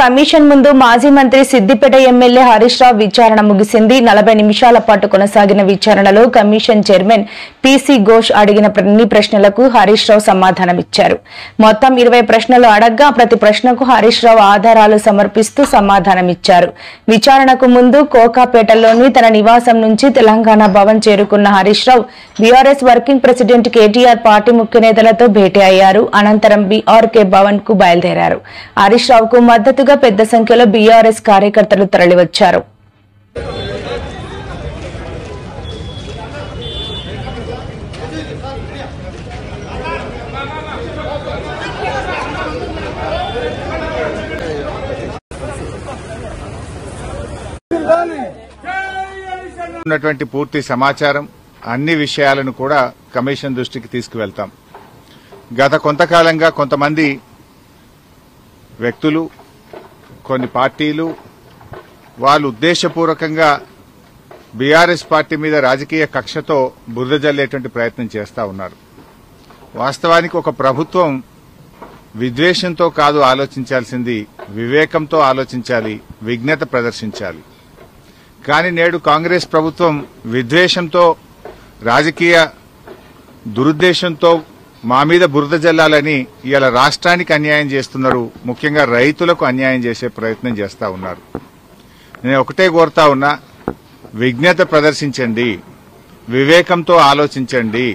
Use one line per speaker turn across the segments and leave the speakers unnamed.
Commission ముందు మాజీ మంత్రి సిద్దిపేట ఎమ్మెల్యే హరీష్ రావు విచారణ ముగిసింది. 40 నిమిషాల పాటు కొనసాగిన విచారణలో కమిషన్ చైర్మన్ పీసీ ఘోష్ అడిగిన అన్ని ప్రశ్నలకు హరీష్ రావు సమాధానమిచ్చారు. మొత్తం 20 ప్రశ్నలు అడగ్గా ప్రతి ప్రశ్నకు హరీష్ రావు ఆధారాలు సమర్పిస్తూ సమాధానమిచ్చారు. విచారణకు ముందు కోకాపేటలోని తన నివాసం నుంచి తెలంగాణ భవన్ చేరుకున్న Harish Rao BRS working president KTR party ముఖ్య నేతలతో భేటీ అయ్యారు. అనంతరం బీఆర్కే భవన్ కు బయలుదేరారు. హరీష్ రావుకు మద్దతుగా పెద్ద సంఖ్యలో బీఆర్ఎస్ కార్యకర్తలు తరలివచ్చారు.
ఉన్నటువంటి పూర్తి సమాచారం అన్ని విషయాలను కూడా కమిషన్ దృష్టికి తీసుకువెళ్తాం. గత కొంతకాలంగా కొంతమంది వ్యక్తులు, కొన్ని పార్టీలు వాళ్ళు ఉద్దేశపూర్వకంగా బీఆర్ఎస్ పార్టీ మీద రాజకీయ కక్షతో బురద జల్లేటువంటి ప్రయత్నం చేస్తా ఉన్నారు. వాస్తవానికి ఒక ప్రభుత్వం విద్వేషంతో కాదు ఆలోచించాల్సింది, వివేకంతో ఆలోచించాలి, విజ్ఞత ప్రదర్శించాలి. కానీ నేడు కాంగ్రెస్ ప్రభుత్వం విద్వేషంతో, రాజకీయ దురుద్దేశంతో మా మీద బురద జల్లాలని ఇవాళ రాష్ట్రానికి అన్యాయం చేస్తున్నారు. ముఖ్యంగా రైతులకు అన్యాయం చేసే ప్రయత్నం చేస్తా ఉన్నారు. నేను ఒకటే కోరుతా ఉన్నా, విజ్ఞత ప్రదర్శించండి, వివేకంతో ఆలోచించండి.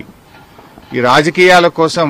ఈ రాజకీయాల కోసం